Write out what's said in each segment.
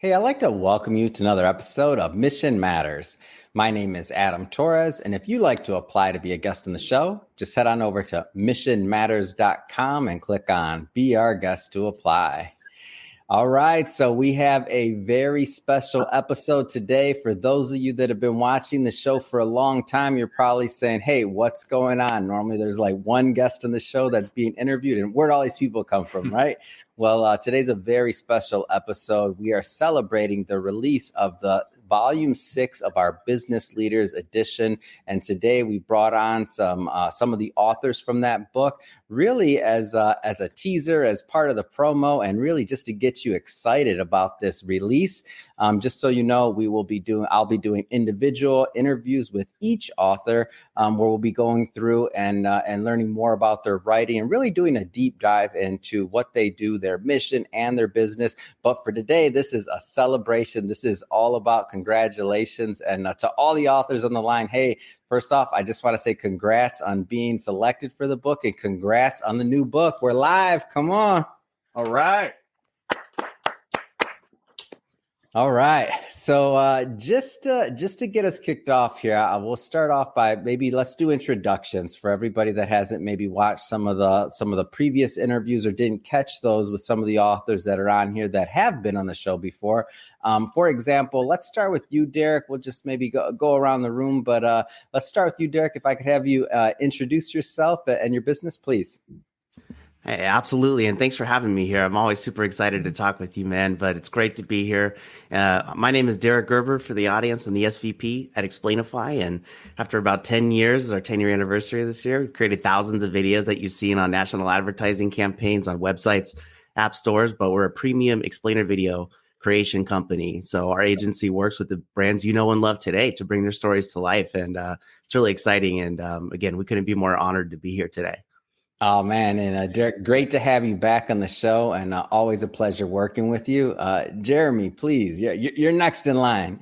Hey, I'd like to welcome you to another episode of Mission Matters. My name is Adam Torres, and if you'd like to apply to be a guest on the show, just head on over to missionmatters.com and click on Be Our Guest to apply. All right, so we have a very special episode today. For those of you that have been watching the show for a long time, you're probably saying, hey, what's going on? Normally there's like one guest on the show that's being interviewed, and where'd all these people come from, right? Well, today's a very special episode. We are celebrating the release of the Volume 6 of our Business Leaders Edition. And today we brought on some of the authors from that book, really as a teaser, as part of the promo, and really just to get you excited about this release. Just so you know, I'll be doing individual interviews with each author, where we'll be going through and learning more about their writing and really doing a deep dive into what they do, their mission and their business. But for today, this is a celebration. This is all about congratulations. And to all the authors on the line, hey, first off, I just want to say congrats on being selected for the book and congrats on the new book. We're live. Come on. All right. All right. So just to get us kicked off here, I will start off by let's do introductions for everybody that hasn't maybe watched some of the previous interviews or didn't catch those with some of the authors that are on here that have been on the show before. For example, let's start with you, Derek. We'll just maybe go around the room, but let's start with you, Derek. If I could have you introduce yourself and your business, please. Hey, absolutely. And thanks for having me here. I'm always super excited to talk with you, man, but it's great to be here. My name is Derek Gerber for the audience. I'm the SVP at Explainify. And after about 10 years, it's our 10-year anniversary this year, we created thousands of videos that you've seen on national advertising campaigns, on websites, app stores, but we're a premium explainer video creation company. So our agency works with the brands you know and love today to bring their stories to life. And it's really exciting. And again, we couldn't be more honored to be here today. Oh, man. And Derek, great to have you back on the show, and always a pleasure working with you. Jeremy, please, you're next in line.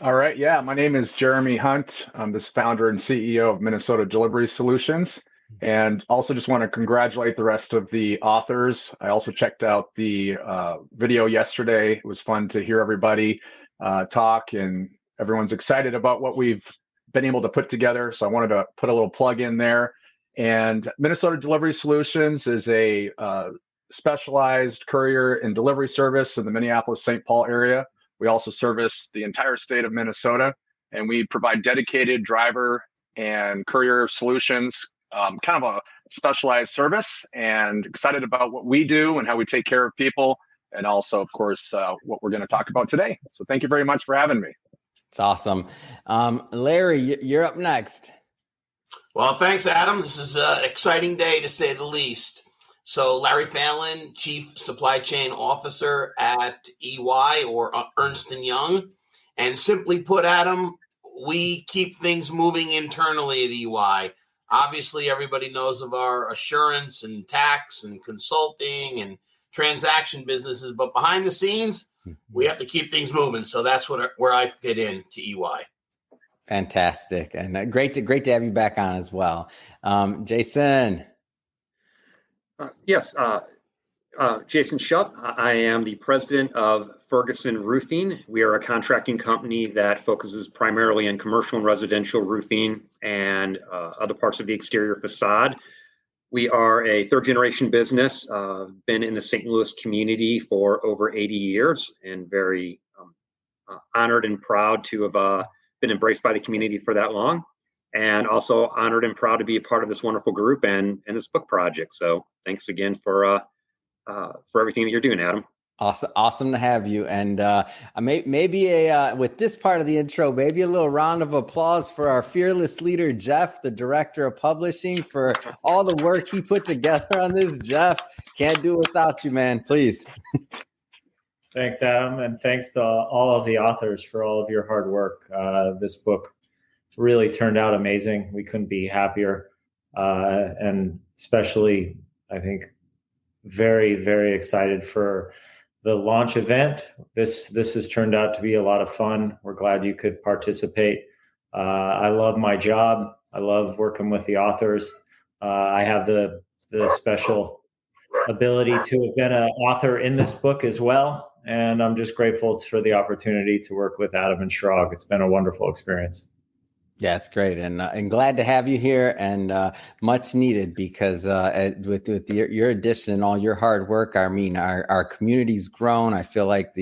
All right. Yeah, my name is Jeremy Hunt. I'm the founder and CEO of Minnesota Delivery Solutions. And also just want to congratulate the rest of the authors. I also checked out the video yesterday. It was fun to hear everybody talk, and everyone's excited about what we've been able to put together. So I wanted to put a little plug in there. And Minnesota Delivery Solutions is a specialized courier and delivery service in the Minneapolis-St. Paul area. We also service the entire state of Minnesota, and we provide dedicated driver and courier solutions, kind of a specialized service, and excited about what we do and how we take care of people, and also, of course, what we're going to talk about today. So thank you very much for having me. It's awesome. Larry, you're up next. Well, thanks, Adam. This is an exciting day, to say the least. So Larry Fallon, Chief Supply Chain Officer at EY, or Ernst & Young. And simply put, Adam, we keep things moving internally at EY. Obviously, everybody knows of our assurance and tax and consulting and transaction businesses, but behind the scenes, we have to keep things moving. So that's where I fit in to EY. Fantastic. And great to have you back on as well. Jason. Yes. Jason Shupp. I am the president of Ferguson Roofing. We are a contracting company that focuses primarily on commercial and residential roofing and other parts of the exterior facade. We are a third generation business, been in the St. Louis community for over 80 years, and very honored and proud to have been embraced by the community for that long, and also honored and proud to be a part of this wonderful group and this book project. So thanks again for everything that you're doing, Adam. Awesome to have you. And maybe with this part of the intro, maybe a little round of applause for our fearless leader, Jeff, the director of publishing, for all the work he put together on this. Jeff, can't do it without you, man. Please. Thanks, Adam, and thanks to all of the authors for all of your hard work. This book really turned out amazing. We couldn't be happier, and especially, I think, very, very excited for the launch event. This has turned out to be a lot of fun. We're glad you could participate. I love my job. I love working with the authors. I have the special ability to have been an author in this book as well. And I'm just grateful for the opportunity to work with Adam and Schrog. It's been a wonderful experience. Yeah, it's great, and glad to have you here, and much needed, because with your addition and all your hard work, I mean, our community's grown. I feel like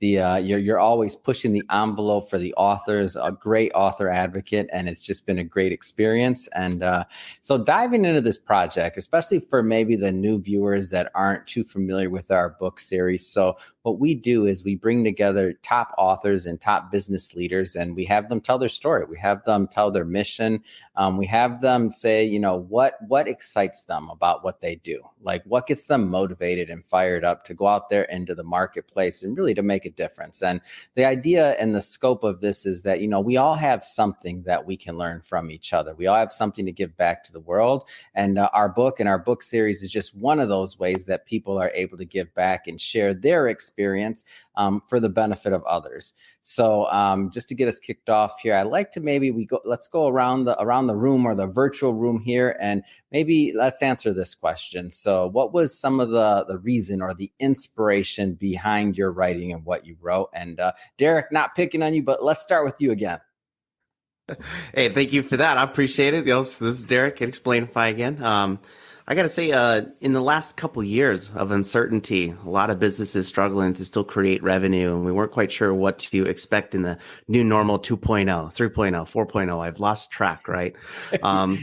you're always pushing the envelope for the authors, a great author advocate, and it's just been a great experience. And so diving into this project, especially for maybe the new viewers that aren't too familiar with our book series. So what we do is we bring together top authors and top business leaders, and we have them tell their story. We have them tell their mission. We have them say, you know, what excites them about what they do, like what gets them motivated and fired up to go out there into the marketplace and really to make a difference. And the idea and the scope of this is that, you know, we all have something that we can learn from each other. We all have something to give back to the world. And our book and our book series is just one of those ways that people are able to give back and share their experience for the benefit of others. So just to get us kicked off here, I'd like to let's go around the room, or the virtual room here, and maybe let's answer this question. So what was some of the reason or the inspiration behind your writing and what you wrote? And Derek, not picking on you, but let's start with you again. Hey, thank you for that. I appreciate it. So this is Derek at Explainify again. I got to say, in the last couple of years of uncertainty, a lot of businesses struggling to still create revenue, and we weren't quite sure what to expect in the new normal 2.0, 3.0, 4.0. I've lost track, right? And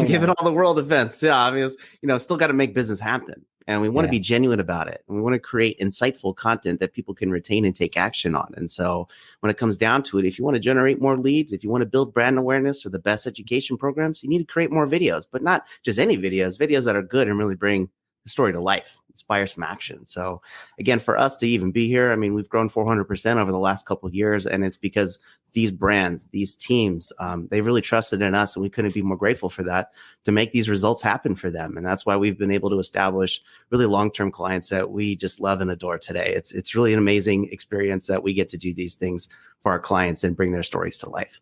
given all the world events, yeah, I mean, still got to make business happen. And we want to be genuine about it. And we want to create insightful content that people can retain and take action on. And so when it comes down to it, if you want to generate more leads, if you want to build brand awareness or the best education programs, you need to create more videos, but not just any videos that are good and really bring the story to life, inspire some action. So again, for us to even be here, I mean, we've grown 400% over the last couple of years. And it's because these brands, these teams, they really trusted in us, and we couldn't be more grateful for that, to make these results happen for them. And that's why we've been able to establish really long-term clients that we just love and adore today. It's really an amazing experience that we get to do these things for our clients and bring their stories to life.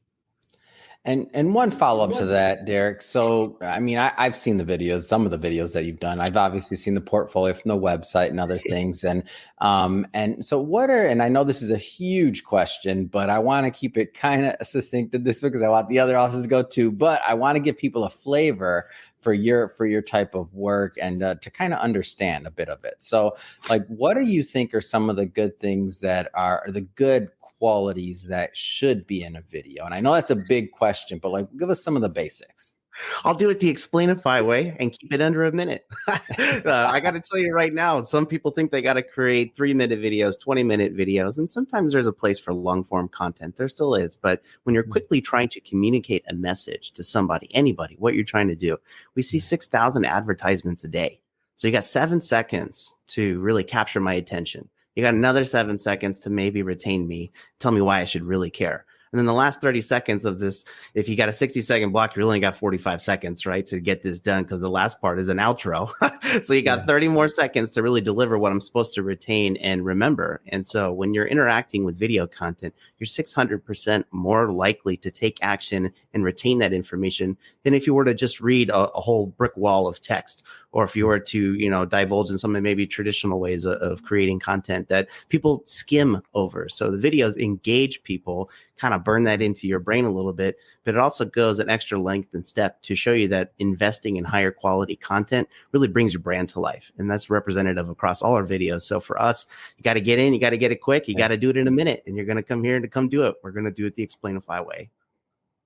And one follow-up to that, Derek. So, I mean, I've seen the videos, some of the videos that you've done. I've obviously seen the portfolio from the website and other things. And so and I know this is a huge question, but I want to keep it kind of succinct to this because I want the other authors to go too. But I want to give people a flavor for your type of work and to kind of understand a bit of it. So, like, what do you think are some of the good things that are the good qualities that should be in a video? And I know that's a big question, but like, give us some of the basics. I'll do it the Explainify way and keep it under a minute. I got to tell you right now, some people think they got to create 3-minute videos, 20-minute videos. And sometimes there's a place for long form content. There still is. But when you're quickly trying to communicate a message to somebody, anybody, what you're trying to do, we see 6,000 advertisements a day. So you got 7 seconds to really capture my attention. You got another 7 seconds to maybe retain me, tell me why I should really care. And then the last 30 seconds of this, if you got a 60-second block, you only got 45 seconds, right, to get this done, because the last part is an outro. So you got 30 more seconds to really deliver what I'm supposed to retain and remember. And so when you're interacting with video content, you're 600% more likely to take action and retain that information than if you were to just read a whole brick wall of text, or if you were to, divulge in some of maybe traditional ways of creating content that people skim over. So the videos engage people, kind of burn that into your brain a little bit, but it also goes an extra length and step to show you that investing in higher quality content really brings your brand to life. And that's representative across all our videos. So for us, you got to get in, you got to get it quick, you got to do it in a minute, and you're going to come here to come do it. We're going to do it the Explainify way.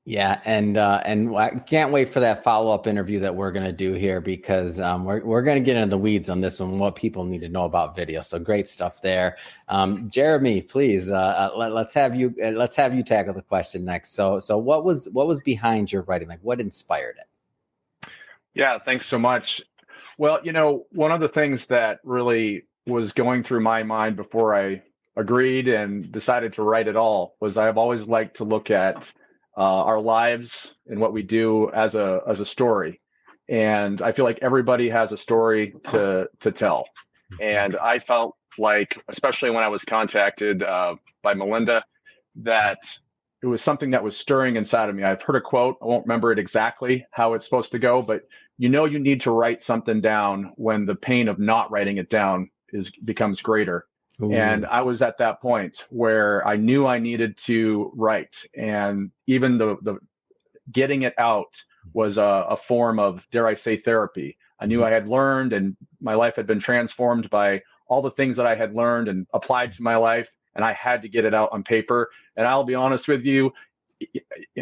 Yeah, and I can't wait for that follow-up interview that we're going to do here, because we're going to get into the weeds on this one, what people need to know about video. So great stuff there. Jeremy, please let's have you tackle the question next. So what was behind your writing? Like, what inspired it? Yeah, thanks so much. Well, one of the things that really was going through my mind before I agreed and decided to write it all was I've always liked to look at our lives and what we do as a story. And I feel like everybody has a story to tell. And I felt like, especially when I was contacted by Melinda, that it was something that was stirring inside of me. I've heard a quote, I won't remember it exactly how it's supposed to go, but you need to write something down when the pain of not writing it down becomes greater. Ooh. And I was at that point where I knew I needed to write. And even the getting it out was a form of, dare I say, therapy. I knew I had learned, and my life had been transformed by all the things that I had learned and applied to my life, and I had to get it out on paper. And I'll be honest with you,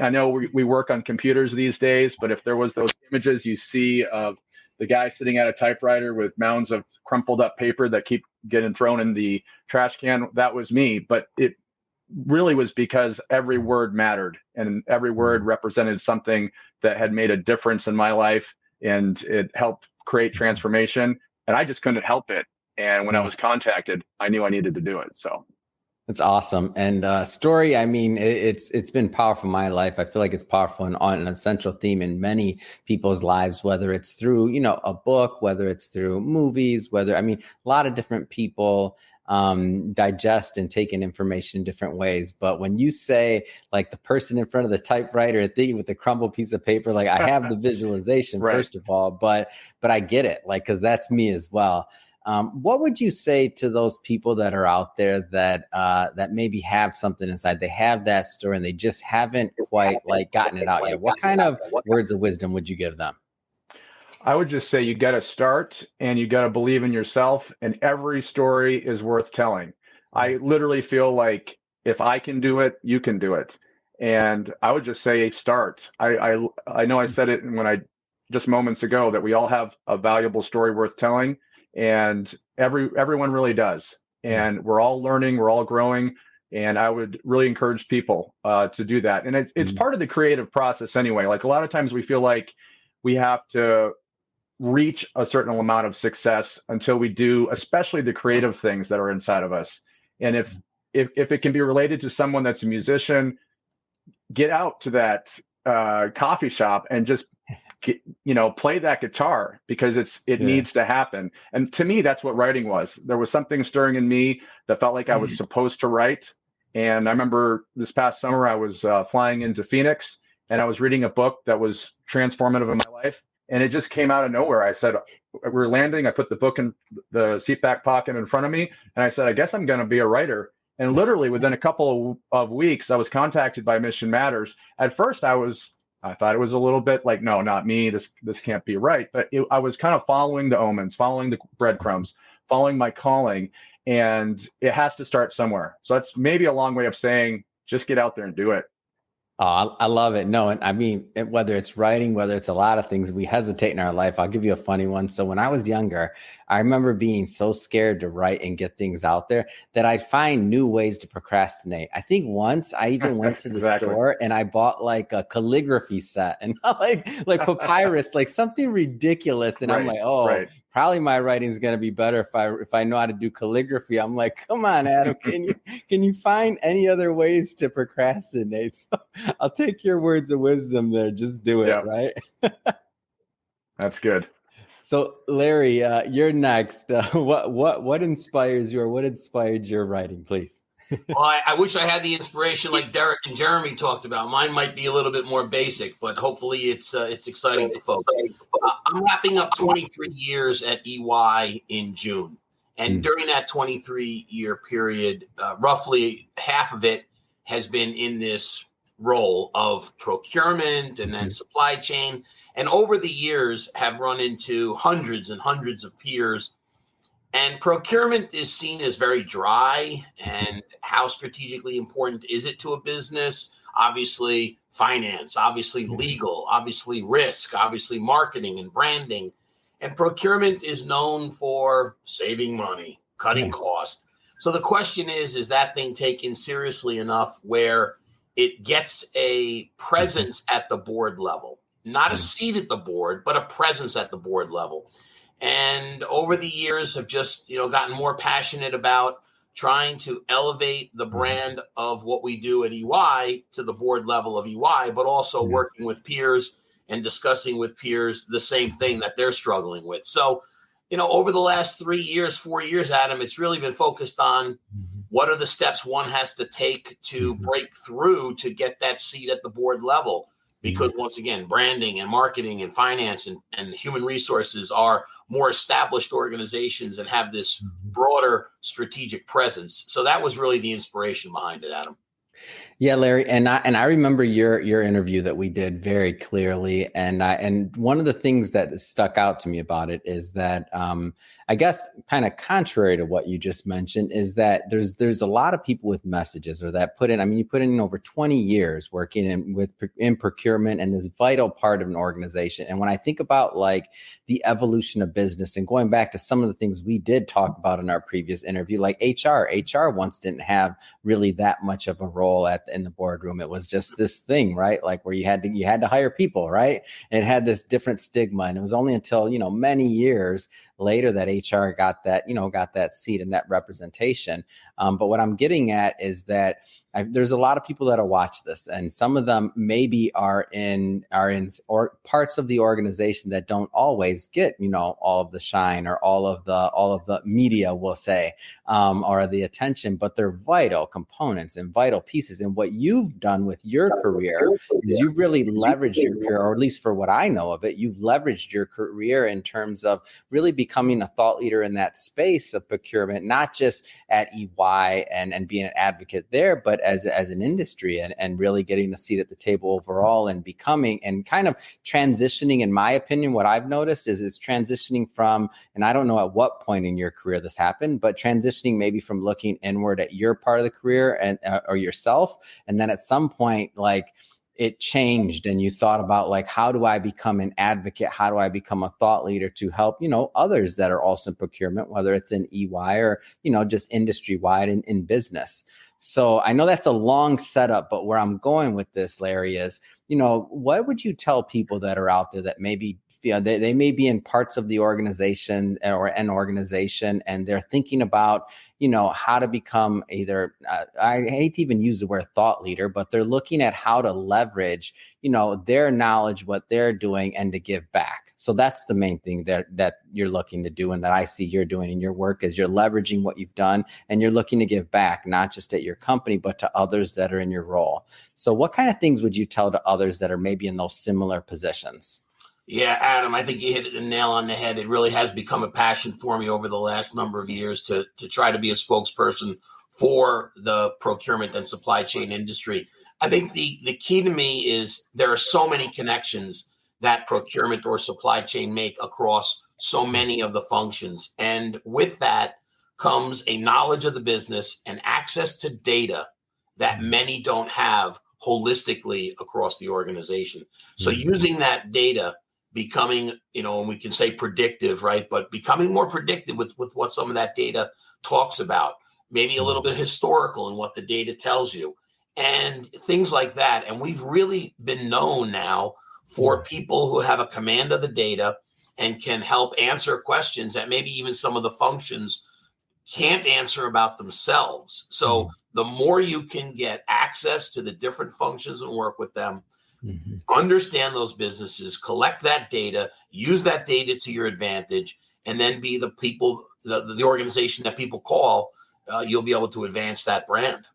I know we work on computers these days, but if there was those images you see of the guy sitting at a typewriter with mounds of crumpled up paper that keep getting thrown in the trash can, that was me. But it really was because every word mattered, and every word represented something that had made a difference in my life, and it helped create transformation, and I just couldn't help it. And when I was contacted, I knew I needed to do it. So that's awesome. And story, I mean, it's been powerful in my life. I feel like it's powerful and on an essential theme in many people's lives, whether it's through, a book, whether it's through movies, a lot of different people digest and take in information in different ways. But when you say like the person in front of the typewriter thinking with the crumbled piece of paper, like I have the visualization right. First of all, but I get it, like, cause that's me as well. What would you say to those people that are out there that maybe have something inside, they have that story and they just haven't quite like gotten it out yet? What kind of words of wisdom would you give them? I would just say you got to start, and you got to believe in yourself, and every story is worth telling. I literally feel like if I can do it, you can do it. And I would just say start. I know I said it when I just moments ago that we all have a valuable story worth telling, and everyone really does. And we're all learning, we're all growing. And I would really encourage people to do that. And it's part of the creative process anyway. Like a lot of times we feel like we have to reach a certain amount of success until we do, especially the creative things that are inside of us. And if it can be related to someone that's a musician, get out to that coffee shop and just play that guitar, because it needs to happen. And to me, that's what writing was. There was something stirring in me that felt like I was supposed to write. And I remember this past summer, I was flying into Phoenix, and I was reading a book that was transformative in my life. And it just came out of nowhere. I said, we're landing. I put the book in the seat back pocket in front of me. And I said, I guess I'm going to be a writer. And literally within a couple of weeks, I was contacted by Mission Matters. At first, I thought it was a little bit like, no, not me. This can't be right. But I was kind of following the omens, following the breadcrumbs, following my calling. And it has to start somewhere. So that's maybe a long way of saying, just get out there and do it. Oh, I love it. No, and I mean, whether it's writing, whether it's a lot of things, we hesitate in our life. I'll give you a funny one. So when I was younger, I remember being so scared to write and get things out there that I'd find new ways to procrastinate. I think once I even went to the store and I bought like a calligraphy set and like papyrus, like something ridiculous. And I'm like, probably my writing is going to be better if I know how to do calligraphy. I'm like, come on, Adam, can you find any other ways to procrastinate? So I'll take your words of wisdom there. Just do it, right? That's good. So, Larry, you're next. What inspires you, or what inspired your writing, please? Well, I wish I had the inspiration like Derek and Jeremy talked about. Mine might be a little bit more basic, but hopefully it's exciting to folks. I'm wrapping up 23 years at EY in June. And during that 23-year period, roughly half of it has been in this role of procurement and then supply chain. And over the years have run into hundreds and hundreds of peers. And procurement is seen as very dry. And how strategically important is it to a business? Obviously, finance, obviously legal, obviously risk, obviously marketing and branding. And procurement is known for saving money, cutting costs. So the question is that thing taken seriously enough where it gets a presence at the board level? Not a seat at the board, but a presence at the board level. And over the years have just, gotten more passionate about trying to elevate the brand of what we do at EY to the board level of EY, but also working with peers and discussing with peers the same thing that they're struggling with. So, over the last 3 years, 4 years, Adam, it's really been focused on what are the steps one has to take to break through to get that seat at the board level. because once again, branding and marketing and finance and human resources are more established organizations and have this broader strategic presence. So that was really the inspiration behind it, Adam. Yeah, Larry, and I remember your interview that we did very clearly, and one of the things that stuck out to me about it is that I guess kind of contrary to what you just mentioned is that there's a lot of people with messages or that put in. I mean, you put in over 20 years working in procurement and this vital part of an organization. And when I think about like the evolution of business and going back to some of the things we did talk about in our previous interview, like HR once didn't have really that much of a role in the boardroom. It was just this thing, right? Like where you had to hire people, right? And it had this different stigma. And it was only until, many years later that HR got that seat and that representation. But what I'm getting at is that there's a lot of people that'll watch this, and some of them maybe are in parts of the organization that don't always get all of the shine or all of the media, we'll say, or the attention, but they're vital components and vital pieces. And what you've done with your career is you've really leveraged your career, or at least for what I know of it, you've leveraged your career in terms of really becoming a thought leader in that space of procurement, not just at EY and being an advocate there, but as an industry and really getting a seat at the table overall and becoming and kind of transitioning, in my opinion, what I've noticed is it's transitioning from, and I don't know at what point in your career this happened, but transitioning maybe from looking inward at your part of the career and or yourself. And then at some point, like it changed and you thought about like, how do I become an advocate? How do I become a thought leader to help, others that are also in procurement, whether it's in EY or, just industry wide in business. So I know that's a long setup, but where I'm going with this, Larry, is, what would you tell people that are out there that maybe they may be in parts of the organization or an organization and they're thinking about, how to become either, I hate to even use the word thought leader, but they're looking at how to leverage, their knowledge, what they're doing, and to give back. So that's the main thing that you're looking to do and that I see you're doing in your work is you're leveraging what you've done and you're looking to give back, not just at your company, but to others that are in your role. So what kind of things would you tell to others that are maybe in those similar positions? Yeah, Adam, I think you hit the nail on the head. It really has become a passion for me over the last number of years to try to be a spokesperson for the procurement and supply chain industry. I think the key to me is there are so many connections that procurement or supply chain make across so many of the functions. And with that comes a knowledge of the business and access to data that many don't have holistically across the organization. So using that data, becoming, and we can say predictive, right? But becoming more predictive with what some of that data talks about, maybe a little bit historical in what the data tells you and things like that. And we've really been known now for people who have a command of the data and can help answer questions that maybe even some of the functions can't answer about themselves. So the more you can get access to the different functions and work with them, understand those businesses, collect that data, use that data to your advantage, and then be the people, the organization that people call, you'll be able to advance that brand.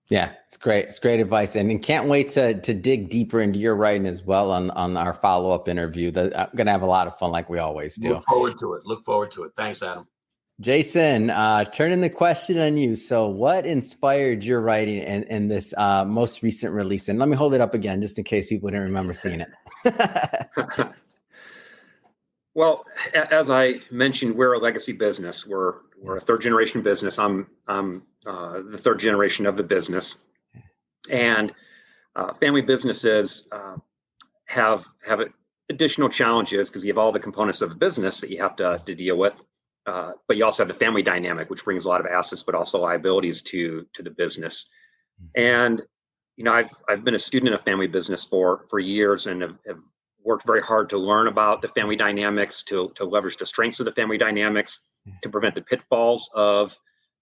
Yeah, it's great. It's great advice. And can't wait to dig deeper into your writing as well on our follow-up interview. I'm going to have a lot of fun like we always do. Look forward to it. Thanks, Adam. Jason, turning the question on you. So what inspired your writing in this most recent release? And let me hold it up again, just in case people didn't remember seeing it. Well, as I mentioned, we're a legacy business. We're a third generation business. I'm the third generation of the business, and family businesses have additional challenges because you have all the components of a business that you have to deal with. But you also have the family dynamic, which brings a lot of assets, but also liabilities to the business. And I've been a student of family business for years, and have worked very hard to learn about the family dynamics, to leverage the strengths of the family dynamics, to prevent the pitfalls of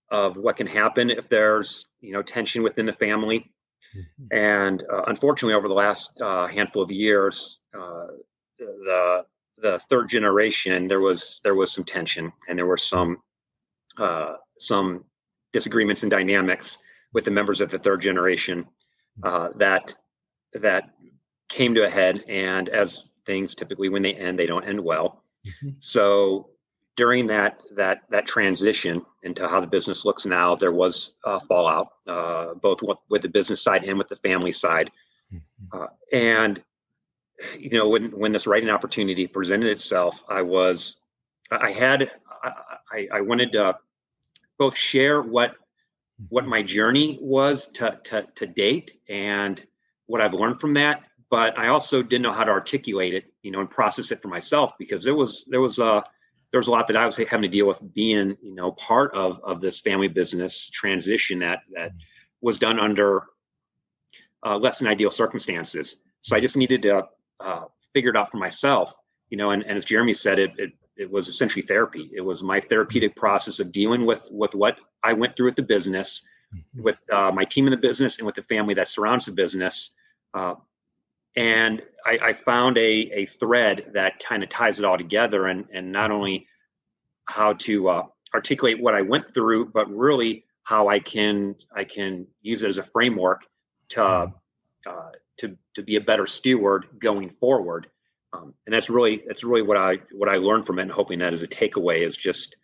what can happen if there's tension within the family. And unfortunately, over the last handful of years, the third generation, there was some tension, and there were some disagreements and dynamics with the members of the third generation that came to a head, and as things typically when they end, they don't end well. Mm-hmm. So during that transition into how the business looks now, there was fallout, both with the business side and with the family side. Mm-hmm. And when this writing opportunity presented itself, I wanted to both share what my journey was to date and what I've learned from that, but I also didn't know how to articulate it, and process it for myself, because there was a lot that I was having to deal with being, part of this family business transition that was done under less than ideal circumstances. So I just needed to figure it out for myself, and as Jeremy said, it was essentially therapy. It was my therapeutic process of dealing with what I went through with the business, with my team in the business, and with the family that surrounds the business. And I found a thread that kind of ties it all together, and not only how to articulate what I went through, but really how I can use it as a framework to be a better steward going forward. And that's really what I learned from it, and hoping that as a takeaway is just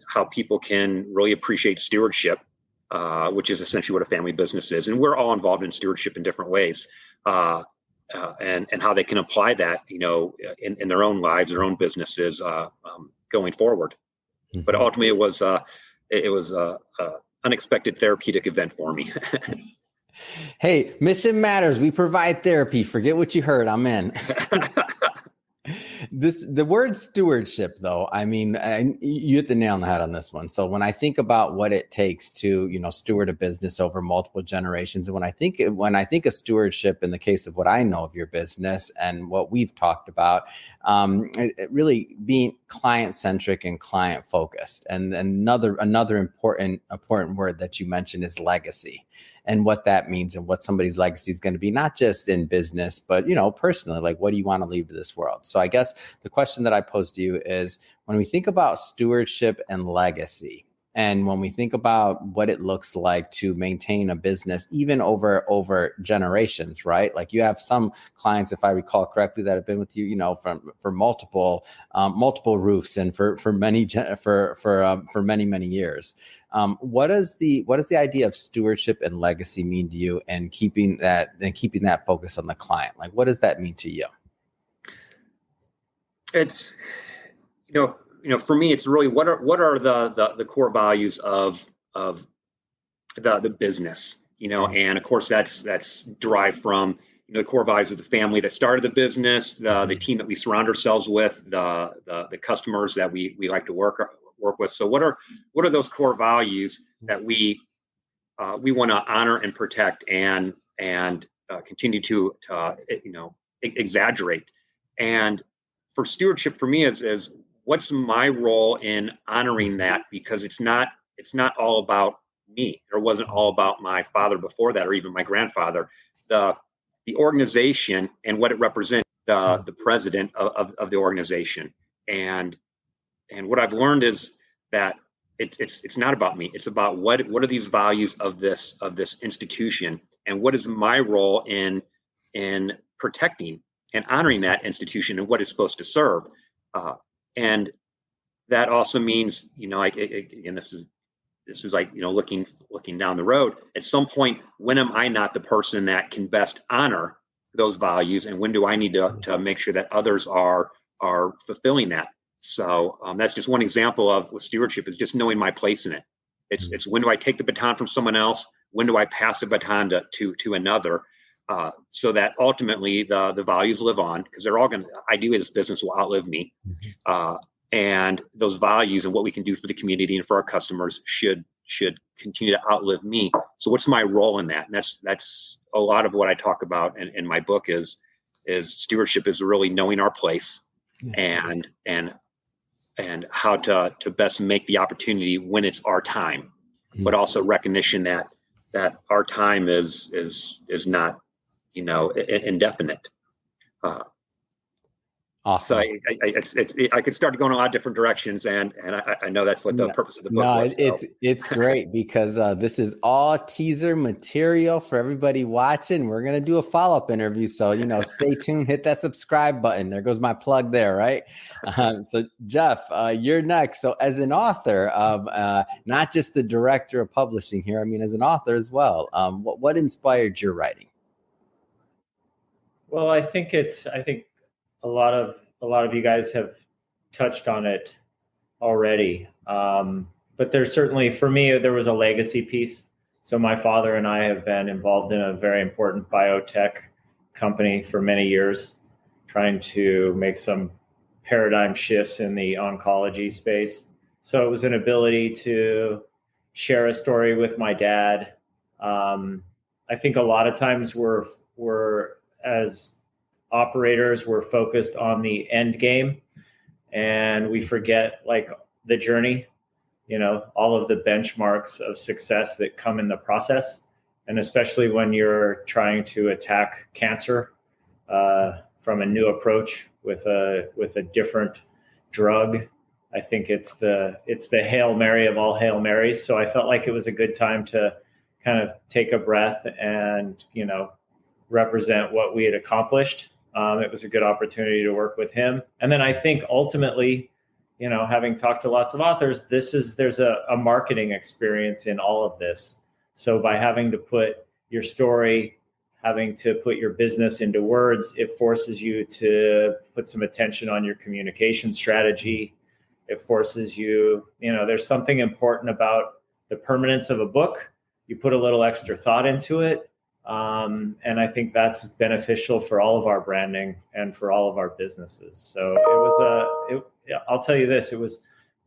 how people can really appreciate stewardship, which is essentially what a family business is. And we're all involved in stewardship in different ways, and how they can apply that, in their own lives, their own businesses, going forward. Mm-hmm. But ultimately, it was a unexpected therapeutic event for me. Hey, Mission Matters. We provide therapy. Forget what you heard. I'm in. The word stewardship, though, I mean, you hit the nail on the head on this one. So when I think about what it takes to, steward a business over multiple generations, and when I think of stewardship in the case of what I know of your business and what we've talked about, it really being client centric and client focused. And another important word that you mentioned is legacy. And what that means and what somebody's legacy is going to be, not just in business, but, personally, like, what do you want to leave to this world? So I guess the question that I pose to you is, when we think about stewardship and legacy, and when we think about what it looks like to maintain a business, even over generations, right? Like, you have some clients, if I recall correctly, that have been with you, for multiple roofs and for many years. What does the idea of stewardship and legacy mean to you, and keeping that focus on the client? Like, what does that mean to you? It's, for me, it's really what are the core values of the business, and of course that's derived from the core values of the family that started the business, the team that we surround ourselves with, the customers that we like to work with. So what are those core values that we want to honor and protect and continue to exaggerate? And for stewardship, for me, is what's my role in honoring that, because it's not all about me. It wasn't all about my father before that, or even my grandfather. The organization and what it represents, the president of the organization, and what I've learned is that it's not about me. It's about what are these values of this institution, and what is my role in protecting and honoring that institution and what it's supposed to serve. And that also means, again, this is like, looking down the road. At some point, when am I not the person that can best honor those values, and when do I need to make sure that others are fulfilling that? So that's just one example of what stewardship is, just knowing my place in it. It's when do I take the baton from someone else? When do I pass the baton to another? So that ultimately the values live on, because they're all going to, ideally this business will outlive me. And those values and what we can do for the community and for our customers should continue to outlive me. So what's my role in that? And that's a lot of what I talk about in my book is stewardship is really knowing our place and how to best make the opportunity when it's our time, but also recognition that our time is not, indefinite. Awesome. So I could start going a lot of different directions, and I know that's what the purpose of the book was. It's great because this is all teaser material for everybody watching. We're gonna do a follow-up interview, so stay tuned. Hit that subscribe button. There goes my plug there, right? So Jeff, you're next. So as an author of not just the director of publishing here, I mean as an author as well, what inspired your writing? Well, I think a lot of you guys have touched on it already. But there's certainly, for me, there was a legacy piece. So my father and I have been involved in a very important biotech company for many years, trying to make some paradigm shifts in the oncology space. So it was an ability to share a story with my dad. I think a lot of times we're as operators, we're focused on the end game, and we forget like the journey, all of the benchmarks of success that come in the process. And especially when you're trying to attack cancer from a new approach with a different drug, I think it's the Hail Mary of all Hail Marys. So I felt like it was a good time to kind of take a breath and, represent what we had accomplished. It was a good opportunity to work with him. And then I think ultimately, having talked to lots of authors, there's a marketing experience in all of this. So by having to put your story, having to put your business into words, it forces you to put some attention on your communication strategy. It forces you, there's something important about the permanence of a book. You put a little extra thought into it. And I think that's beneficial for all of our branding and for all of our businesses. So I'll tell you this, it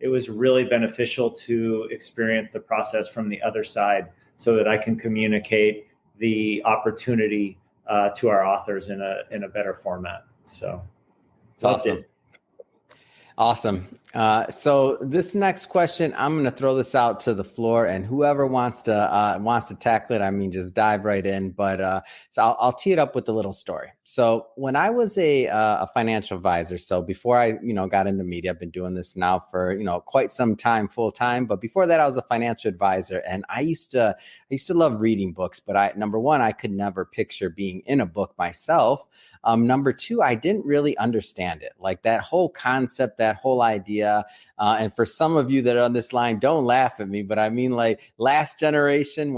was really beneficial to experience the process from the other side so that I can communicate the opportunity to our authors in a better format. So it's awesome. Awesome. So this next question, I'm going to throw this out to the floor, and whoever wants to tackle it, I mean, just dive right in. But so I'll tee it up with a little story. So when I was a financial advisor, so before I got into media, I've been doing this now for quite some time, full time. But before that, I was a financial advisor, and I used to love reading books. But number one, I could never picture being in a book myself. Number two, I didn't really understand it, like that whole concept, that whole idea. And for some of you that are on this line, don't laugh at me, but I mean, like last generation,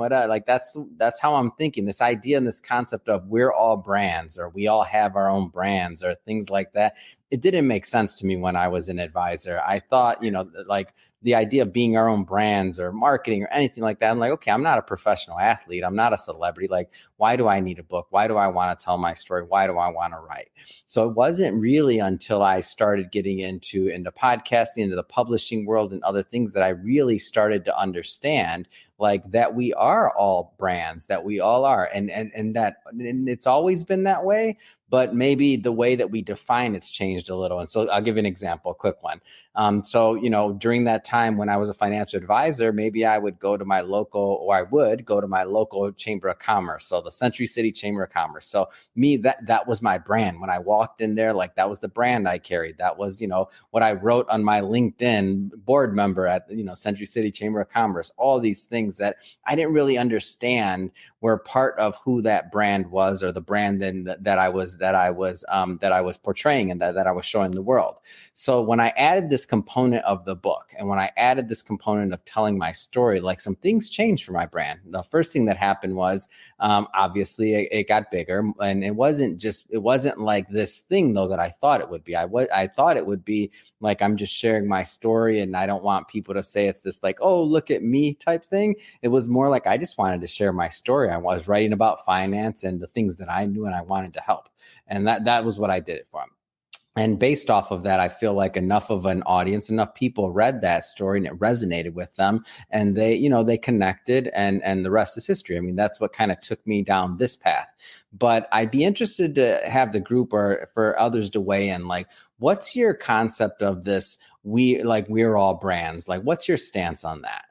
that's how I'm thinking. This idea and this concept of we're all brands, or we all have our own brands, or things like that. It didn't make sense to me when I was an advisor. I thought, like the idea of being our own brands or marketing or anything like that. I'm like, okay, I'm not a professional athlete. I'm not a celebrity. Like, why do I need a book? Why do I want to tell my story? Why do I want to write? So it wasn't really until I started getting into podcasting, into the publishing world and other things that I really started to understand like that we are all brands, that we all are. And it's always been that way, but maybe the way that we define it's changed a little. And so I'll give you an example, a quick one. So during that time when I was a financial advisor, maybe I would go to my local Chamber of Commerce. So the Century City Chamber of Commerce. So that was my brand. When I walked in there, like that was the brand I carried. That was, what I wrote on my LinkedIn, board member at, Century City Chamber of Commerce, all these things that I didn't really understand were part of who that brand was, or the brand that I was portraying and that I was showing the world. So when I added this component of the book, and when I added this component of telling my story, like some things changed for my brand. The first thing that happened was, obviously it got bigger, and it wasn't like this thing though that I thought it would be. I thought it would be like, I'm just sharing my story and I don't want people to say it's this like, oh, look at me type thing. It was more like, I just wanted to share my story. I was writing about finance and the things that I knew and I wanted to help. And that was what I did it for. And based off of that, I feel like enough of an audience, enough people read that story and it resonated with them, and they connected, and the rest is history. I mean, that's what kind of took me down this path. But I'd be interested to have the group or for others to weigh in. Like, what's your concept of this? We're all brands. Like, what's your stance on that?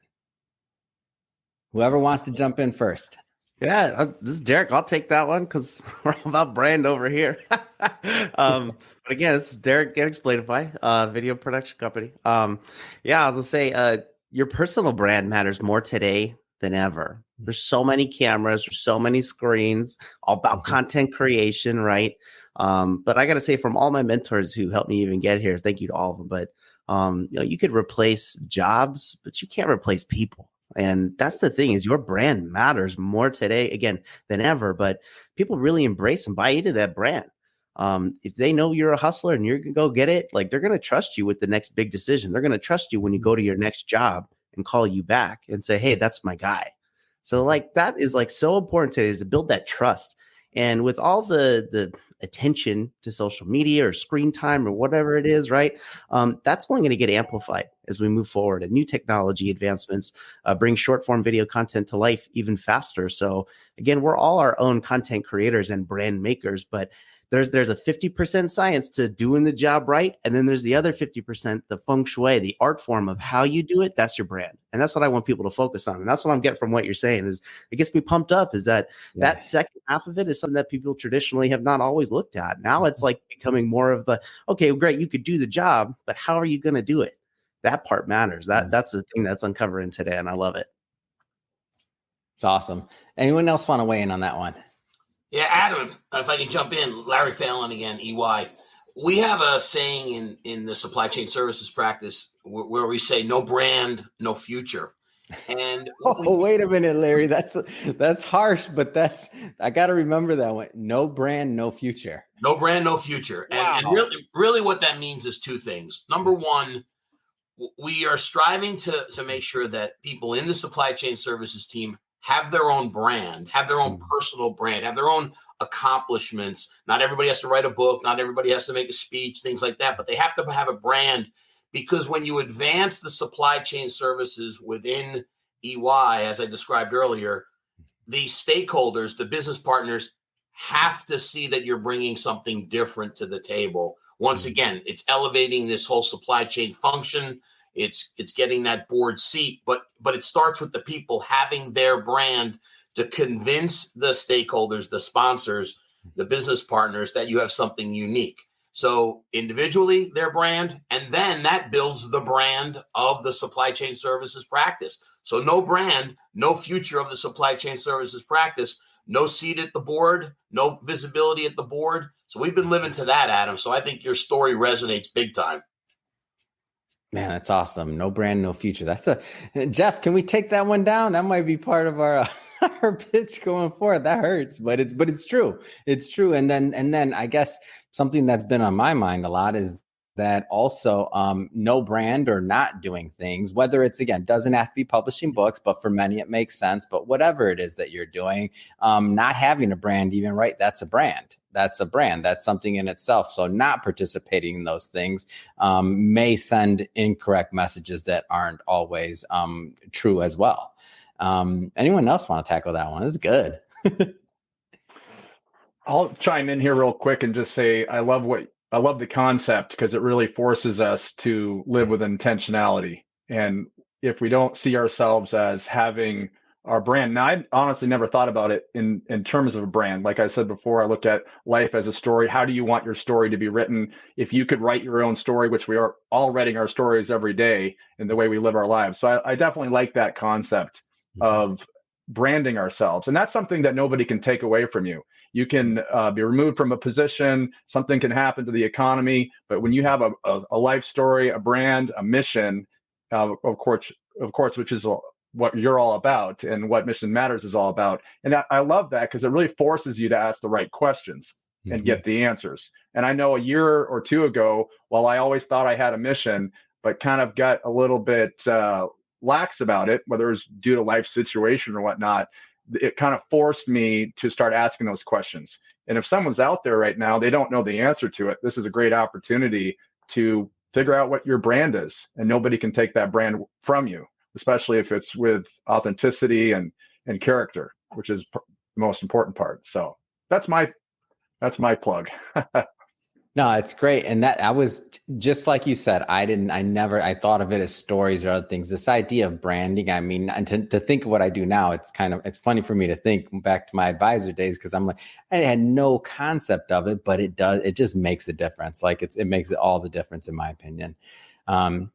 Whoever wants to jump in first. Yeah, this is Derek. I'll take that one because we're all about brand over here. But again, this is Derek at Explainify, video production company. Yeah, I was gonna say, your personal brand matters more today than ever. There's so many cameras, there's so many screens, all about content creation, right? But I gotta say, from all my mentors who helped me even get here, thank you to all of them. But you could replace jobs, but you can't replace people. And that's the thing, is your brand matters more today, again, than ever. But people really embrace and buy into that brand. If they know you're a hustler and you're going to go get it, like, they're going to trust you with the next big decision. They're going to trust you when you go to your next job and call you back and say, hey, that's my guy. So like, that is like so important today, is to build that trust. And with all the attention to social media or screen time or whatever it is, right? That's only going to get amplified as we move forward. And new technology advancements bring short form video content to life even faster. So again, we're all our own content creators and brand makers, but there's a 50% science to doing the job right. And then there's the other 50%, the feng shui, the art form of how you do it. That's your brand. And that's what I want people to focus on. And that's what I'm getting from what you're saying, is it gets me pumped up, is that that second half of it is something that people traditionally have not always looked at. Now it's like becoming more of the, okay, great, you could do the job, but how are you going to do it? That part matters. That's the thing that's uncovering today. And I love it. It's awesome. Anyone else want to weigh in on that one? Yeah, Adam, if I can jump in, Larry Fallon again, EY. We have a saying in the supply chain services practice where we say, no brand, no future. And wait a minute, Larry, that's harsh, but I got to remember that one. No brand, no future. No brand, no future. Wow. And really what that means is two things. Number one, we are striving to make sure that people in the supply chain services team have their own brand, have their own personal brand, have their own accomplishments. Not everybody has to write a book. Not everybody has to make a speech, things like that, but they have to have a brand, because when you advance the supply chain services within EY, as I described earlier, the stakeholders, the business partners, have to see that you're bringing something different to the table. Once again, it's elevating this whole supply chain function. It's getting that board seat, but it starts with the people having their brand to convince the stakeholders, the sponsors, the business partners that you have something unique. So individually, their brand, and then that builds the brand of the supply chain services practice. So no brand, no future of the supply chain services practice, no seat at the board, no visibility at the board. So we've been living to that, Adam. So I think your story resonates big time. Man, that's awesome. No brand, no future. Jeff, can we take that one down? That might be part of our our pitch going forward. That hurts, but it's true. It's true. And then I guess something that's been on my mind a lot is that also no brand or not doing things, whether it's, again, doesn't have to be publishing books, but for many it makes sense. But whatever it is that you're doing, not having a brand even, right? That's a brand. That's a brand. That's something in itself. So not participating in those things may send incorrect messages that aren't always true as well. Anyone else want to tackle that one? This is good. I'll chime in here real quick and just say I love the concept, because it really forces us to live with intentionality. And if we don't see ourselves as having our brand, now I honestly never thought about it in terms of a brand. Like I said before, I look at life as a story. How do you want your story to be written? If you could write your own story, which we are all writing our stories every day in the way we live our lives. So I definitely like that concept of branding ourselves. And that's something that nobody can take away from you. You can be removed from a position, something can happen to the economy, but when you have a life story, a brand, a mission, of course, which is what you're all about and what Mission Matters is all about. And I love that, because it really forces you to ask the right questions and get the answers. And I know a year or two ago, while I always thought I had a mission, but kind of got a little bit lax about it, whether it was due to life situation or whatnot, it kind of forced me to start asking those questions. And if someone's out there right now, they don't know the answer to it, this is a great opportunity to figure out what your brand is. And nobody can take that brand from you, especially if it's with authenticity and character, which is the most important part. So that's my plug. No, it's great. And that I was just like you said, I thought of it as stories or other things. This idea of branding, I mean, and to think of what I do now, it's funny for me to think back to my advisor days, because I'm like, I had no concept of it, but it just makes a difference. Like it makes all the difference in my opinion. All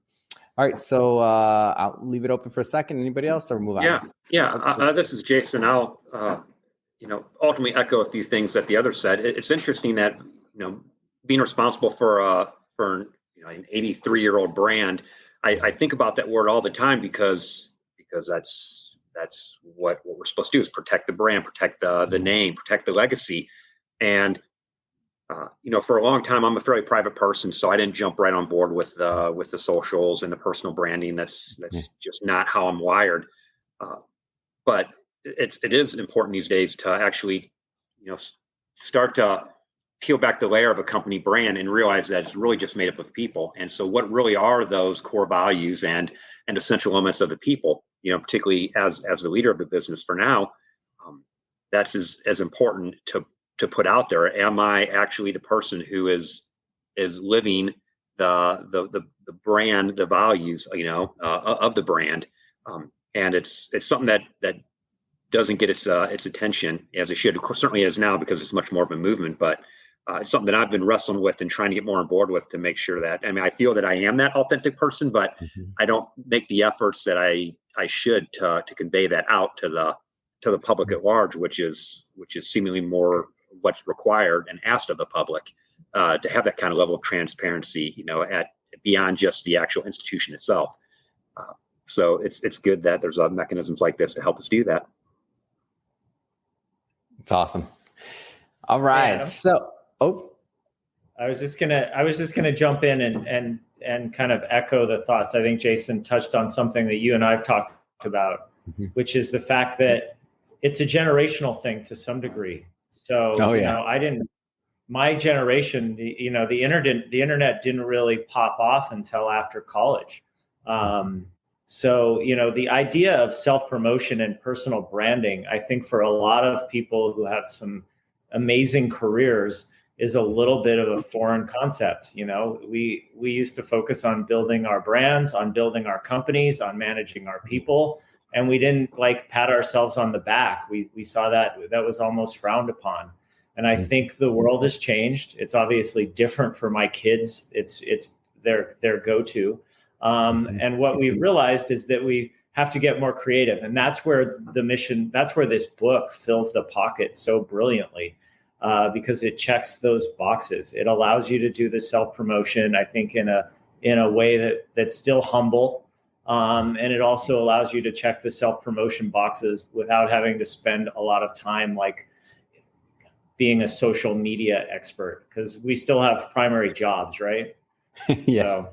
right. So I'll leave it open for a second. Anybody else or move on? Yeah. This is Jason. I'll, ultimately echo a few things that the other said. It's interesting that, being responsible for an 83-year-old brand, I think about that word all the time because that's what we're supposed to do, is protect the brand, protect the name, protect the legacy. And for a long time, I'm a fairly private person, so I didn't jump right on board with the socials and the personal branding. That's just not how I'm wired. But it is important these days to actually, start to peel back the layer of a company brand and realize that it's really just made up of people. And so what really are those core values and essential elements of the people, particularly as the leader of the business for now, that's as important to put out there. Am I actually the person who is living the brand, the values, of the brand? And it's something that doesn't get its attention as it should. Of course, certainly is now, because it's much more of a movement, but it's something that I've been wrestling with and trying to get more on board with, to make sure that, I feel that I am that authentic person, but I don't make the efforts that I should to convey that out to the public at large, which is seemingly more what's required and asked of the public, to have that kind of level of transparency, at beyond just the actual institution itself. So it's good that there's mechanisms like this to help us do that. It's awesome. All right. I was just gonna jump in and kind of echo the thoughts. I think Jason touched on something that you and I've talked about, which is the fact that it's a generational thing to some degree. So, my generation, the internet didn't really pop off until after college. So, the idea of self-promotion and personal branding, I think for a lot of people who have some amazing careers, is a little bit of a foreign concept. We used to focus on building our brands, on building our companies, on managing our people, and we didn't pat ourselves on the back. We saw that was almost frowned upon. And I think the world has changed. It's obviously different for my kids. It's their go-to. And what we've realized is that we have to get more creative. And that's where that's where this book fills the pocket so brilliantly, because it checks those boxes. It allows you to do the self-promotion, I think, in a way that's still humble. And it also allows you to check the self-promotion boxes without having to spend a lot of time being a social media expert, because we still have primary jobs, right? Yeah. So.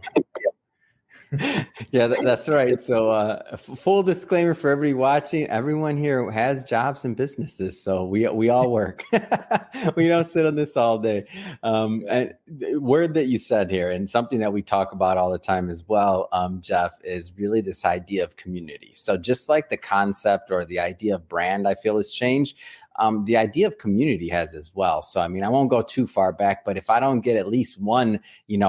Yeah, that's right. So full disclaimer for everybody watching, everyone here has jobs and businesses. So we all work. We don't sit on this all day. And the word that you said here, and something that we talk about all the time as well, Jeff, is really this idea of community. So just like the concept or the idea of brand, I feel has changed. The idea of community has as well. So, I won't go too far back, but if I don't get at least one,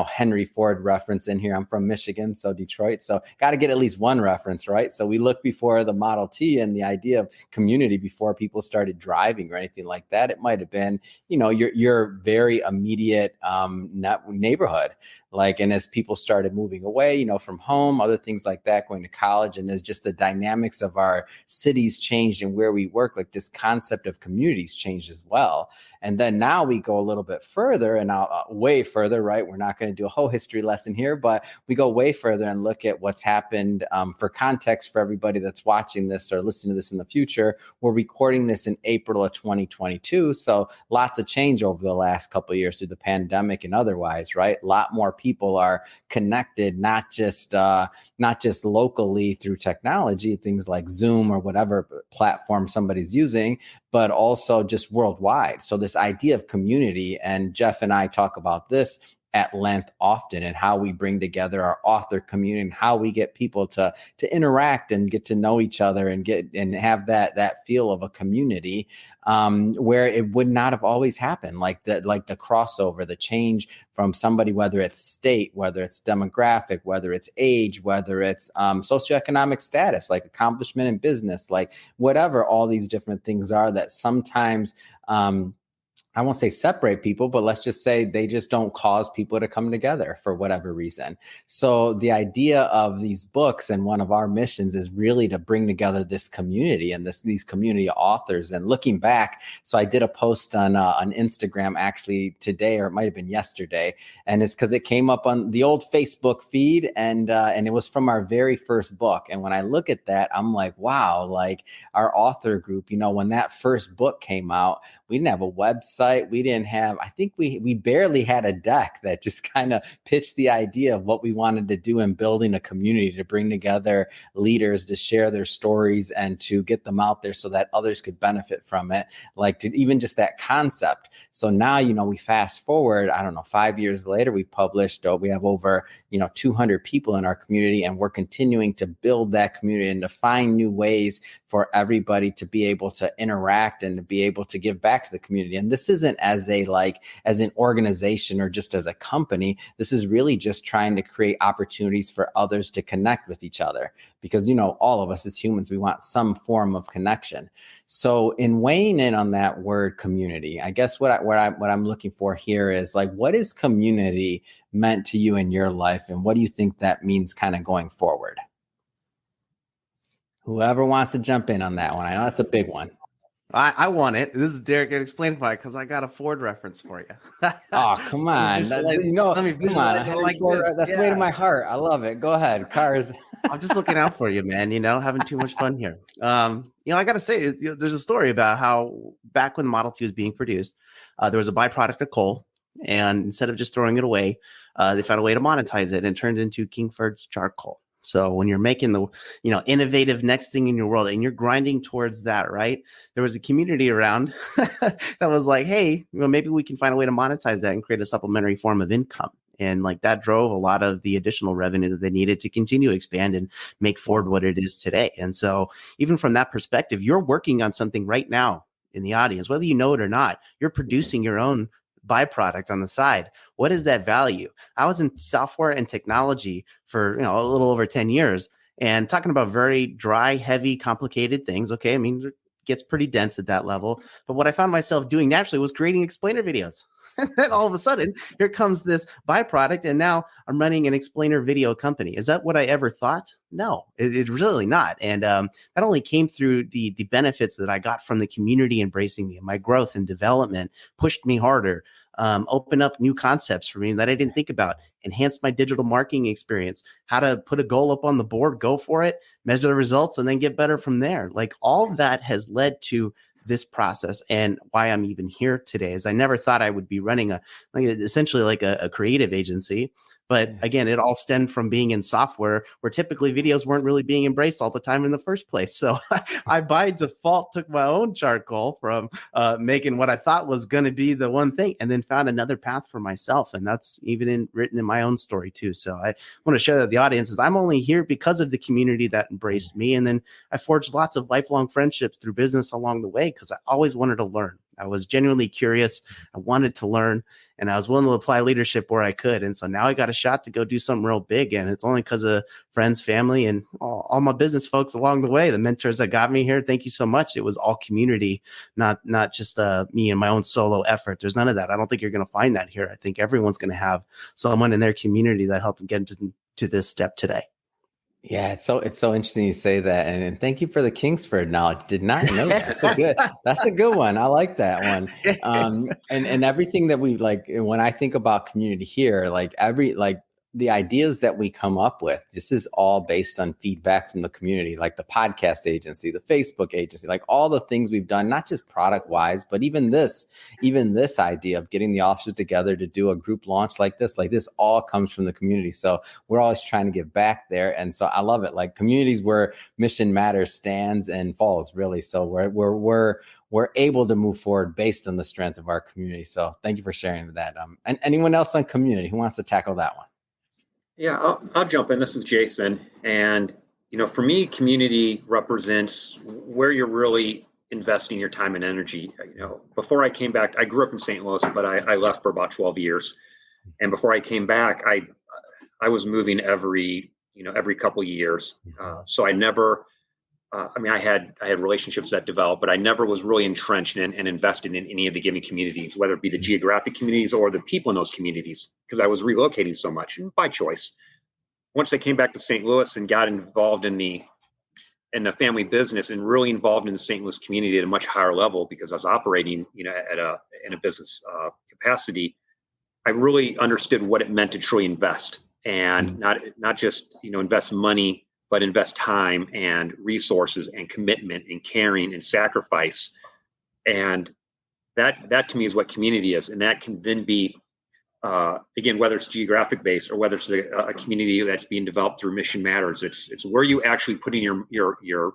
Henry Ford reference in here, I'm from Michigan, so Detroit. So got to get at least one reference, right? So we look before the Model T and the idea of community before people started driving or anything like that. It might have been, your very immediate neighborhood. And as people started moving away, from home, other things like that, going to college, and as just the dynamics of our cities changed and where we work, this concept of communities changed as well. And then now we go a little bit further and way further, right? We're not going to do a whole history lesson here, but we go way further and look at what's happened. For context, for everybody that's watching this or listening to this in the future, we're recording this in April of 2022. So lots of change over the last couple of years through the pandemic and otherwise, right? A lot more people are connected, not just locally through technology, things like Zoom or whatever platform somebody's using, but also just worldwide. So this idea of community, and Jeff and I talk about this at length often, and how we bring together our author community and how we get people to interact and get to know each other and have that feel of a community, where it would not have always happened, like the crossover, the change from somebody, whether it's state, whether it's demographic, whether it's age, whether it's socioeconomic status, like accomplishment in business, like whatever all these different things are that sometimes I won't say separate people, but let's just say they just don't cause people to come together for whatever reason. So the idea of these books, and one of our missions, is really to bring together this community and these community authors. And looking back, so I did a post on Instagram actually today, or it might have been yesterday, and it's because it came up on the old Facebook feed, and it was from our very first book. And when I look at that, I'm like, wow, like our author group, when that first book came out, we didn't have a website. We didn't have, I think we barely had a deck that just kind of pitched the idea of what we wanted to do in building a community, to bring together leaders to share their stories and to get them out there so that others could benefit from it. Like, to even just that concept. So now, we fast forward, I don't know, 5 years later, we published, we have over, 200 people in our community, and we're continuing to build that community and to find new ways for everybody to be able to interact and to be able to give back to the community. And this isn't as an organization or just as a company. This is really just trying to create opportunities for others to connect with each other, because, all of us as humans, we want some form of connection. So in weighing in on that word community, I guess what I'm looking for here is, like, what is community meant to you in your life? And what do you think that means kind of going forward? Whoever wants to jump in on that one. I know that's a big one. I want it. This is Derek at Explainify, because I got a Ford reference for you. Oh, come on. Let me visualize it like this. That's the way to my heart. I love it. Go ahead. Cars. I'm just looking out for you, man. Having too much fun here. I got to say, there's a story about how back when the Model T was being produced, there was a byproduct of coal. And instead of just throwing it away, they found a way to monetize it, and it turned into Kingford's charcoal. So when you're making the, innovative next thing in your world, and you're grinding towards that, right? There was a community around that was like, hey, maybe we can find a way to monetize that and create a supplementary form of income. And like that drove a lot of the additional revenue that they needed to continue to expand and make Ford what it is today. And so even from that perspective, you're working on something right now in the audience, whether you know it or not. You're producing your own byproduct on the side. What is that value? I was in software and technology for a little over 10 years, and talking about very dry, heavy, complicated things. Okay, I mean, it gets pretty dense at that level. But what I found myself doing naturally was creating explainer videos. And then all of a sudden, here comes this byproduct, and now I'm running an explainer video company. Is that what I ever thought? No, it's really not. And that only came through the benefits that I got from the community embracing me, and my growth and development pushed me harder, opened up new concepts for me that I didn't think about, enhanced my digital marketing experience, how to put a goal up on the board, go for it, measure the results, and then get better from there. Like, all of that has led to this process, and why I'm even here today is I never thought I would be running essentially a creative agency. But again, it all stemmed from being in software, where typically videos weren't really being embraced all the time in the first place. So I by default took my own charcoal from making what I thought was going to be the one thing, and then found another path for myself. And that's even written in my own story too. So I want to share that with the audience is I'm only here because of the community that embraced me. And then I forged lots of lifelong friendships through business along the way, because I always wanted to learn. I was genuinely curious. I wanted to learn, and I was willing to apply leadership where I could. And so now I got a shot to go do something real big. And it's only because of friends, family, and all my business folks along the way, the mentors that got me here. Thank you so much. It was all community, not just me and my own solo effort. There's none of that. I don't think you're going to find that here. I think everyone's going to have someone in their community that helped them get to this step today. Yeah, it's so interesting you say that, and thank you for the Kingsford knowledge. Did not know that. That's a good one. I like that one. And everything that we like when I think about community here, the ideas that we come up with, this is all based on feedback from the community, like the podcast agency, the Facebook agency, like all the things we've done, not just product wise, but even this idea of getting the authors together to do a group launch like this all comes from the community. So we're always trying to give back there. And so I love it. Like communities where Mission Matters stands and falls, really. So we're able to move forward based on the strength of our community. So thank you for sharing that. And anyone else on community who wants to tackle that one? Yeah, I'll jump in. This is Jason. And, for me, community represents where you're really investing your time and energy. Before I came back, I grew up in St. Louis, but I left for about 12 years. And before I came back, I was moving every couple of years. So I never, I had relationships that developed, but I never was really entrenched and invested in any of the given communities, whether it be the geographic communities or the people in those communities, because I was relocating so much by choice. Once I came back to St. Louis and got involved in the family business and really involved in the St. Louis community at a much higher level, because I was operating, in a business capacity, I really understood what it meant to truly invest, and not just invest money, but invest time and resources and commitment and caring and sacrifice. And that to me is what community is. And that can then be, again, whether it's geographic based or whether it's a community that's being developed through Mission Matters, it's where you actually put in your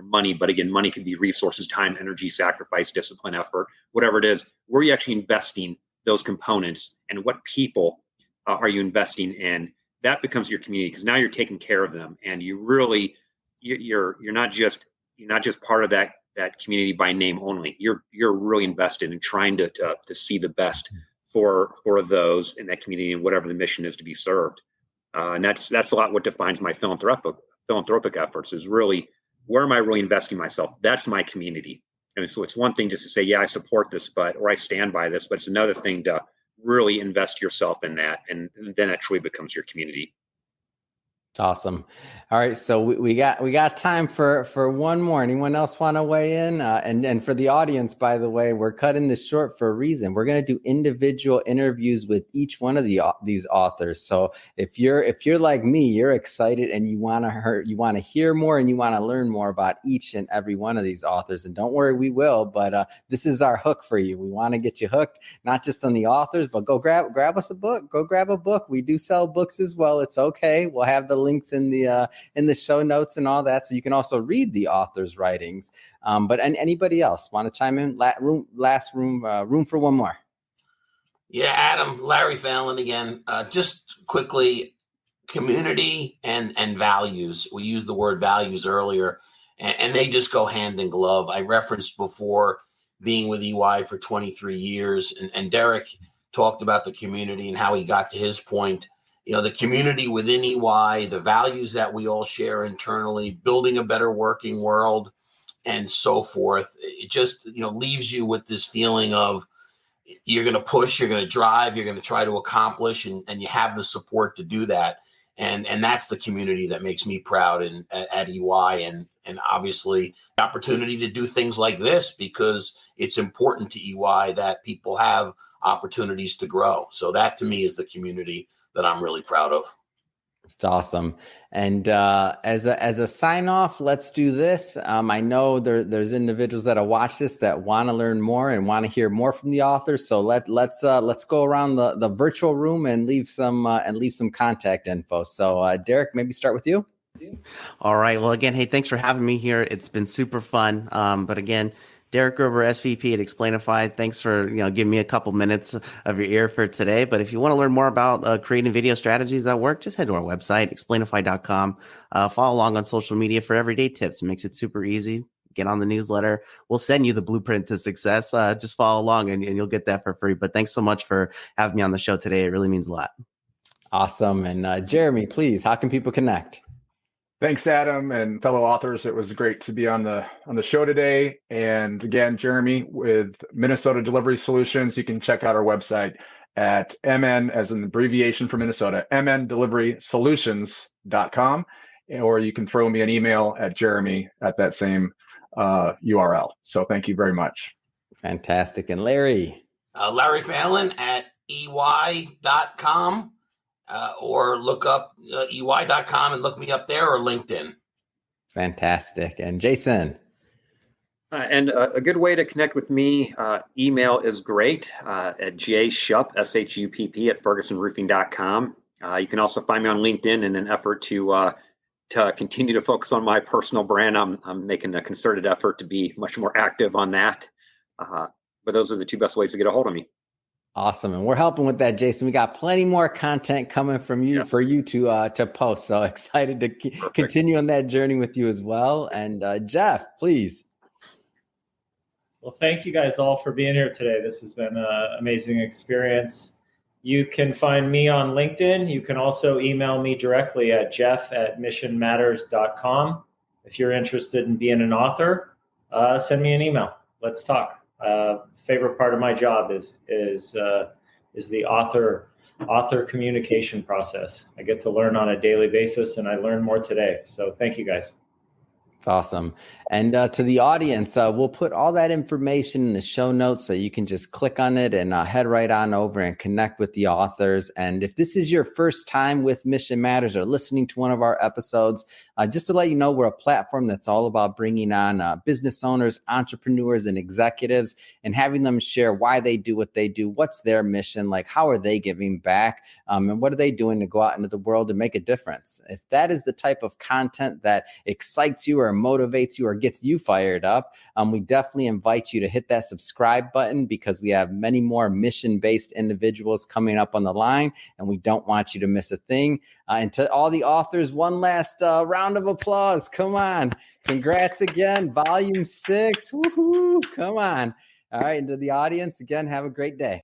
money. But again, money can be resources, time, energy, sacrifice, discipline, effort, whatever it is. Where are you actually investing those components, and what people are you investing in? That becomes your community, because now you're taking care of them, and you're not just part of that community by name only. You're really invested in trying to see the best for those in that community and whatever the mission is to be served. And that's a lot what defines my philanthropic efforts, is really, where am I really investing myself? That's my community. And so it's one thing just to say, yeah, I support this, or I stand by this, but it's another thing to really invest yourself in that, and then it truly becomes your community. It's awesome. All right, so we got time for one more. Anyone else want to weigh in? And for the audience, by the way, we're cutting this short for a reason. We're going to do individual interviews with each one of these authors. So if you're like me, you're excited and you want to hear more and you want to learn more about each and every one of these authors. And don't worry, we will. But this is our hook for you. We want to get you hooked, not just on the authors, but go grab us a book. Go grab a book. We do sell books as well. It's okay. We'll have the links in the show notes and all that, so you can also read the author's writings. But anybody else want to chime in? Room for one more. Yeah, Adam, Larry Fallon again. Just quickly, community and values. We used the word values earlier, and they just go hand in glove. I referenced before being with EY for 23 years, and Derek talked about the community and how he got to his point. The community within EY, the values that we all share internally, building a better working world, and so forth. It just, leaves you with this feeling of you're going to push, you're going to drive, you're going to try to accomplish, and you have the support to do that. And that's the community that makes me proud at EY, and obviously the opportunity to do things like this, because it's important to EY that people have opportunities to grow. So that to me is the community that I'm really proud of. It's awesome. And as a sign off, let's do this. I know there's individuals that watch this that want to learn more and want to hear more from the authors. So let's go around the virtual room and leave some contact info. So Derek, maybe start with you. All right. Well, again, hey, thanks for having me here. It's been super fun. But again, Derek Gerber, SVP at Explainify. Thanks for giving me a couple minutes of your ear for today. But if you want to learn more about creating video strategies that work, just head to our website, explainify.com. Follow along on social media for everyday tips. It makes it super easy. Get on the newsletter. We'll send you the blueprint to success. Just follow along and you'll get that for free. But thanks so much for having me on the show today. It really means a lot. Awesome. And Jeremy, please, how can people connect? Thanks, Adam, and fellow authors. It was great to be on the show today. And again, Jeremy with Minnesota Delivery Solutions. You can check out our website at MN, as an abbreviation for Minnesota, mndeliverysolutions.com, or you can throw me an email at Jeremy at that same URL. So thank you very much. Fantastic. And Larry? Larry Fallon at ey.com. or look up ey.com and look me up there, or LinkedIn. Fantastic. And Jason? And a good way to connect with me, email is great at jshupp, S-H-U-P-P, at fergusonroofing.com. You can also find me on LinkedIn in an effort to continue to focus on my personal brand. I'm making a concerted effort to be much more active on that. But those are the two best ways to get a hold of me. Awesome. And we're helping with that, Jason. We got plenty more content coming from you for you to post. So excited to continue on that journey with you as well. And Jeff, please. Well, thank you guys all for being here today. This has been an amazing experience. You can find me on LinkedIn. You can also email me directly at jeff@missionmatters.com. If you're interested in being an author, send me an email. Let's talk. Favorite part of my job is the author communication process. I get to learn on a daily basis, and I learned more today. So thank you guys. It's awesome. And to the audience, we'll put all that information in the show notes so you can just click on it and head right on over and connect with the authors. And if this is your first time with Mission Matters or listening to one of our episodes, just to let you know, we're a platform that's all about bringing on business owners, entrepreneurs, and executives and having them share why they do what they do, what's their mission, like how are they giving back, and what are they doing to go out into the world and make a difference. If that is the type of content that excites you or motivates you or gets you fired up, we definitely invite you to hit that subscribe button, because we have many more mission-based individuals coming up on the line, and we don't want you to miss a thing. And to all the authors, one last round of applause. Come on. Congrats again. Volume 6. Woohoo. Come on. All right. And to the audience, again, have a great day.